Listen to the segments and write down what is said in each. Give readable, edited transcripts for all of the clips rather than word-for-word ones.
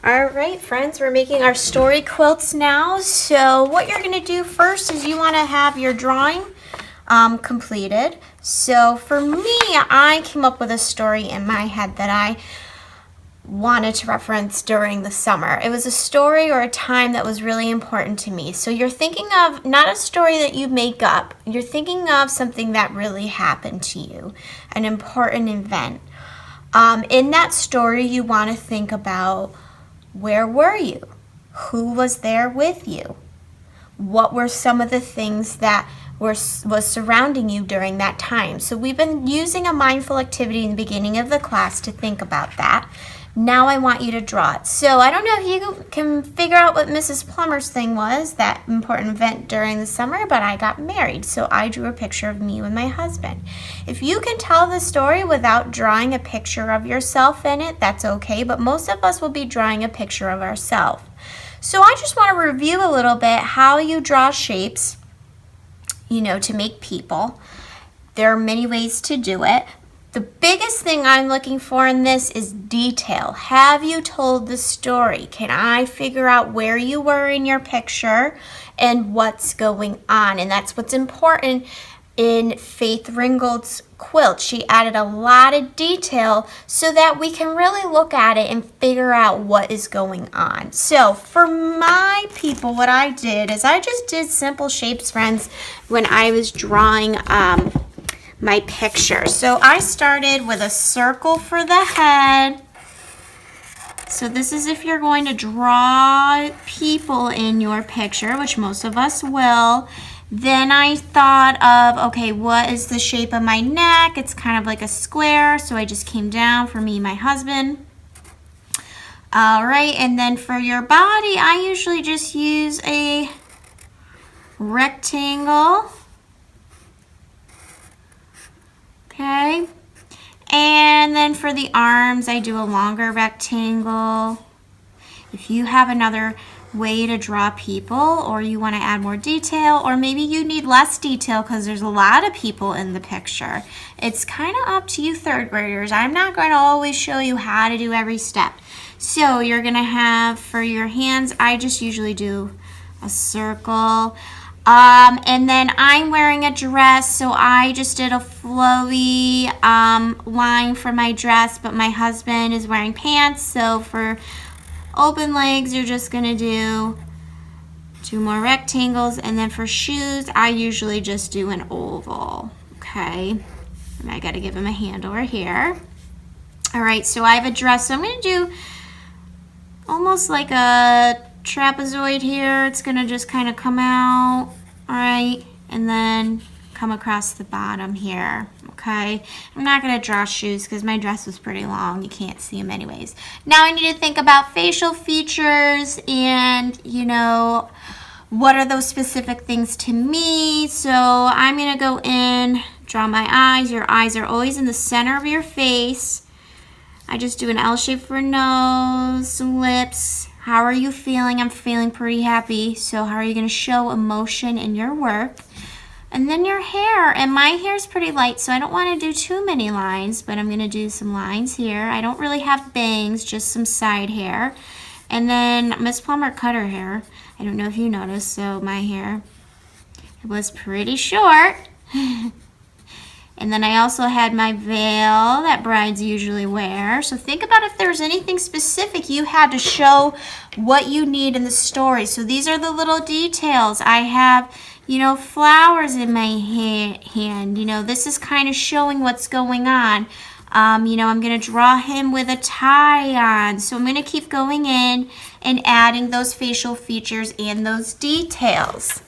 All right, friends, we're making our story quilts now. So what you're going to do first is you want to have your drawing completed. So for me, I came up with a story in my head that I wanted to reference during the summer. It was a story or a time that was really important to me. So you're thinking of not a story that you make up. You're thinking of something that really happened to you, an important event. In that story, you want to think about, where were you? Who was there with you? What were some of the things that was surrounding you during that time? So we've been using a mindful activity in the beginning of the class to think about that. Now I want you to draw it. So I don't know if you can figure out what Mrs. Plummer's thing was, that important event during the summer, but I got married, so I drew a picture of me with my husband. If you can tell the story without drawing a picture of yourself in it, that's okay, but most of us will be drawing a picture of ourselves. So I just want to review a little bit how you draw shapes, to make people. There are many ways to do it. The biggest thing I'm looking for in this is detail. Have you told the story? Can I figure out where you were in your picture and what's going on? And that's what's important in Faith Ringgold's quilt. She added a lot of detail so that we can really look at it and figure out what is going on. So for my people, what I did is I just did simple shapes, friends, when I was drawing my picture. So I started with a circle for the head. So this is if you're going to draw people in your picture, which most of us will. Then I thought of, okay, what is the shape of my neck? It's kind of like a square, so I just came down for me and my husband. All right, and then for your body, I usually just use a rectangle. Okay, and then for the arms, I do a longer rectangle. If you have another way to draw people, or you want to add more detail, or maybe you need less detail because there's a lot of people in the picture, it's kind of up to you third graders. I'm not going to always show you how to do every step. So you're going to have, for your hands, I just usually do a circle. And then I'm wearing a dress, so I just did a flowy line for my dress, but my husband is wearing pants, so for open legs, you're just going to do 2 more rectangles, and then for shoes, I usually just do an oval, okay? And I got to give him a hand over here. All right, so I have a dress, so I'm going to do almost like a trapezoid here. It's going to just kind of come out, all right, and then come across the bottom here, okay? I'm not going to draw shoes because my dress was pretty long. You can't see them anyways. Now I need to think about facial features and, what are those specific things to me? So I'm going to go in, draw my eyes. Your eyes are always in the center of your face. I just do an L shape for nose, some lips. How are you feeling? I'm feeling pretty happy. So how are you going to show emotion in your work? And then your hair, and my hair is pretty light, so I don't want to do too many lines, but I'm going to do some lines here. I don't really have bangs, just some side hair. And then Miss Plummer cut her hair. I don't know if you noticed, so my hair, it was pretty short. And then I also had my veil that brides usually wear. So think about if there's anything specific you had to show what you need in the story. So these are the little details. I have, flowers in my hand. This is kind of showing what's going on. I'm going to draw him with a tie on. So I'm going to keep going in and adding those facial features and those details.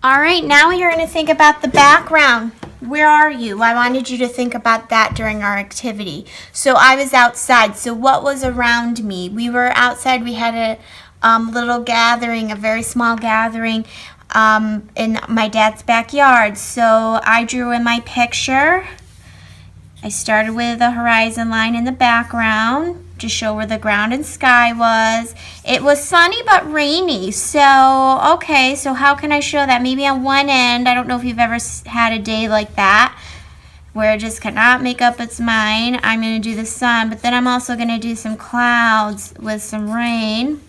All right, now you're going to think about the background. Where are you? I wanted you to think about that during our activity. So I was outside. So what was around me? We were outside. We had a little gathering, a very small gathering in my dad's backyard. So I drew in my picture. I started with a horizon line in the background to show where the ground and sky was. It was sunny but rainy. So, okay, so how can I show that? Maybe on one end, I don't know if you've ever had a day like that. where it just cannot make up its mind. I'm going to do the sun, but then I'm also going to do some clouds with some rain.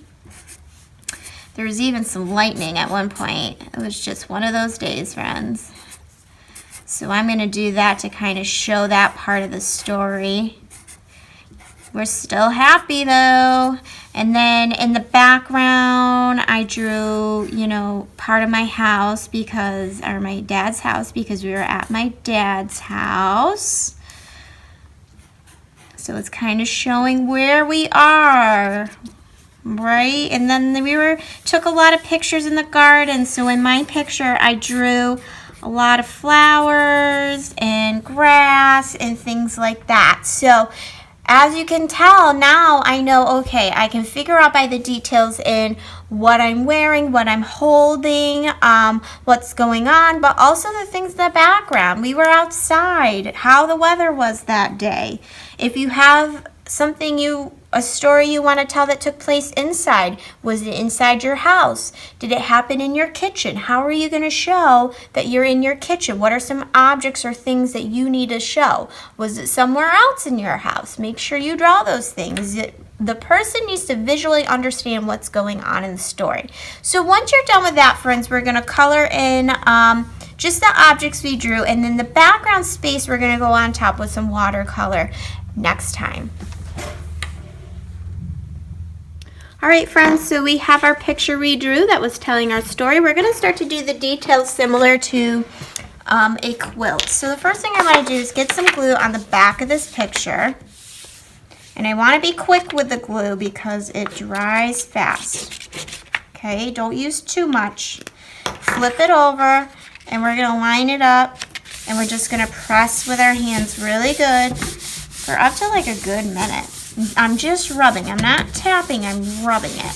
There was even some lightning at one point. It was just one of those days, friends. So I'm going to do that to kind of show that part of the story. We're still happy though. And then in the background, I drew, you know, part of my house because, or my dad's house, because we were at my dad's house. So it's kind of showing where we are, right? And then we took a lot of pictures in the garden. So in my picture, I drew a lot of flowers and grass and things like that. So as you can tell, now I know, okay, I can figure out by the details in what I'm wearing, what I'm holding, what's going on, but also the things in the background. We were outside, how the weather was that day. If you have something a story you want to tell that took place inside, was it inside your house? Did it happen in your kitchen? How are you going to show that you're in your kitchen? What are some objects or things that you need to show? Was it somewhere else in your house? Make sure you draw those things. The person needs to visually understand what's going on in the story. So once you're done with that, friends, we're going to color in just the objects we drew, and then the background space we're going to go on top with some watercolor next time. All right, friends, so we have our picture we drew that was telling our story. We're going to start to do the details similar to a quilt. So the first thing I want to do is get some glue on the back of this picture. And I want to be quick with the glue because it dries fast. Okay, don't use too much. Flip it over, and we're going to line it up, and we're just going to press with our hands really good for up to like a good minute. I'm just rubbing. I'm not tapping. I'm rubbing it.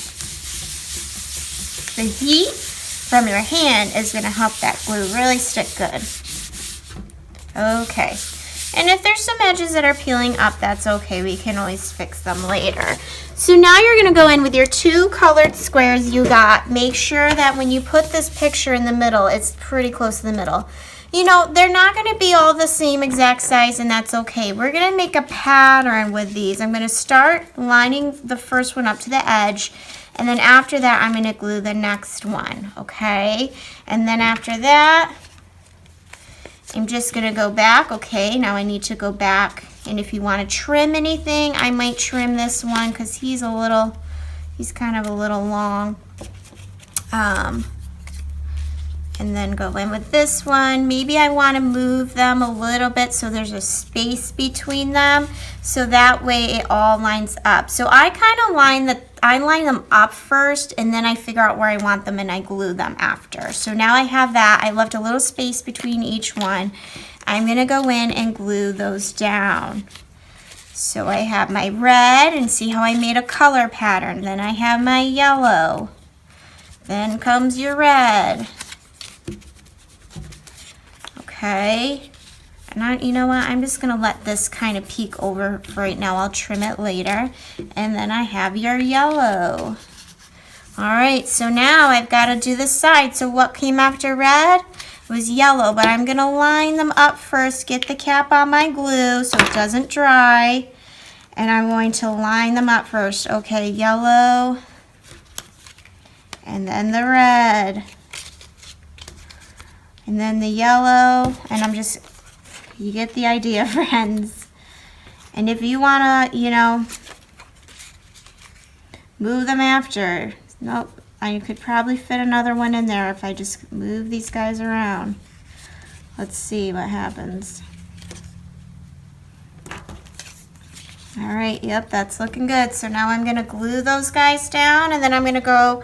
The heat from your hand is going to help that glue really stick good. Okay. And if there's some edges that are peeling up, that's okay. We can always fix them later. So now you're going to go in with your 2 colored squares you got. Make sure that when you put this picture in the middle, it's pretty close to the middle. You know, they're not going to be all the same exact size, and that's okay. We're going to make a pattern with these. I'm going to start lining the first one up to the edge, and then after that, I'm going to glue the next one, okay? And then after that, I'm just going to go back. Okay, now I need to go back, and if you want to trim anything, I might trim this one because he's kind of a little long. And then go in with this one. Maybe I want to move them a little bit so there's a space between them, so that way it all lines up. So I kind of line them up first, and then I figure out where I want them and I glue them after. So now I have that. I left a little space between each one. I'm going to go in and glue those down. So I have my red, and see how I made a color pattern. Then I have my yellow. Then comes your red. Okay, and you know what, I'm just going to let this kind of peek over for right now. I'll trim it later. And then I have your yellow. All right, so now I've got to do the side. So what came after red was yellow, but I'm going to line them up first, get the cap on my glue so it doesn't dry. And I'm going to line them up first. Okay, yellow, and then the red. And then the yellow, and you get the idea, friends. And if you want to, you know, move them after, nope, I could probably fit another one in there if I just move these guys around. Let's see what happens. All right, yep, that's looking good. So now I'm going to glue those guys down, and then I'm going to go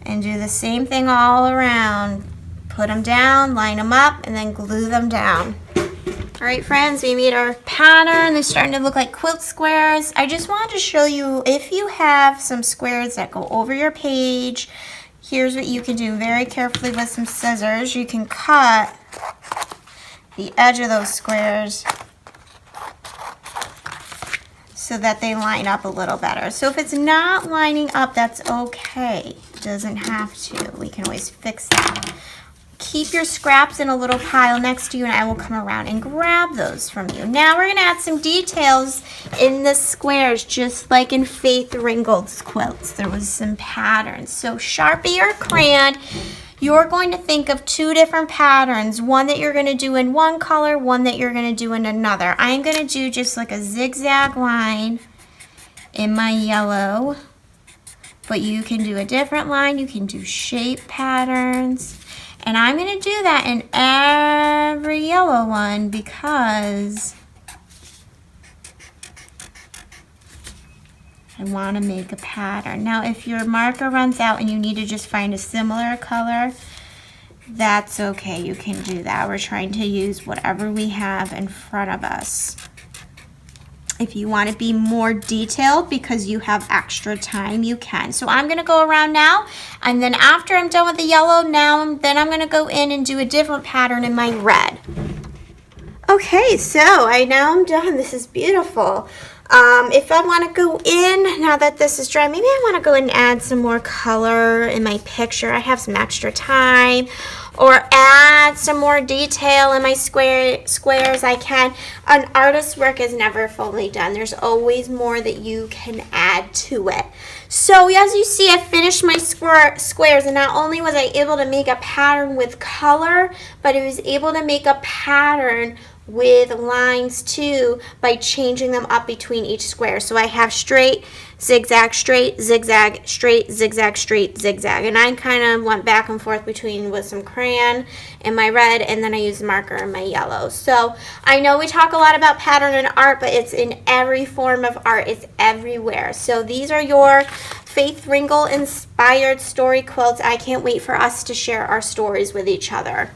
and do the same thing all around. Put them down, line them up, and then glue them down. All right, friends, we made our pattern. They're starting to look like quilt squares. I just wanted to show you, if you have some squares that go over your page, here's what you can do very carefully with some scissors. You can cut the edge of those squares so that they line up a little better. So if it's not lining up, that's okay. It doesn't have to. We can always fix that. keep your scraps in a little pile next to you, and I will come around and grab those from you. Now we're going to add some details in the squares, just like in Faith Ringgold's quilts. There was some patterns. So Sharpie or crayon, you're going to think of two different patterns, one that you're going to do in one color, one that you're going to do in another. I'm going to do just like a zigzag line in my yellow, but you can do a different line. You can do shape patterns. And I'm going to do that in every yellow one because I want to make a pattern. Now, if your marker runs out and you need to just find a similar color, that's okay. You can do that. We're trying to use whatever we have in front of us. If you want to be more detailed because you have extra time, you can. So I'm going to go around now, and then after I'm done with the yellow, then I'm going to go in and do a different pattern in my red. Okay, so now I'm done. This is beautiful. If I want to go in, now that this is dry, maybe I want to go and add some more color in my picture. I have some extra time. Or add some more detail in my squares. I can. An artist's work is never fully done. There's always more that you can add to it. So as you see, I finished my squares, and not only was I able to make a pattern with color, but I was able to make a pattern with lines too by changing them up between each square. So I have straight, zigzag, straight, zigzag, straight, zigzag, straight, zigzag. And I kind of went back and forth between with some crayon in my red, and then I used marker in my yellow. So I know we talk a lot about pattern in art, but it's in every form of art. It's everywhere. So these are your Faith Ringgold inspired story quilts. I can't wait for us to share our stories with each other.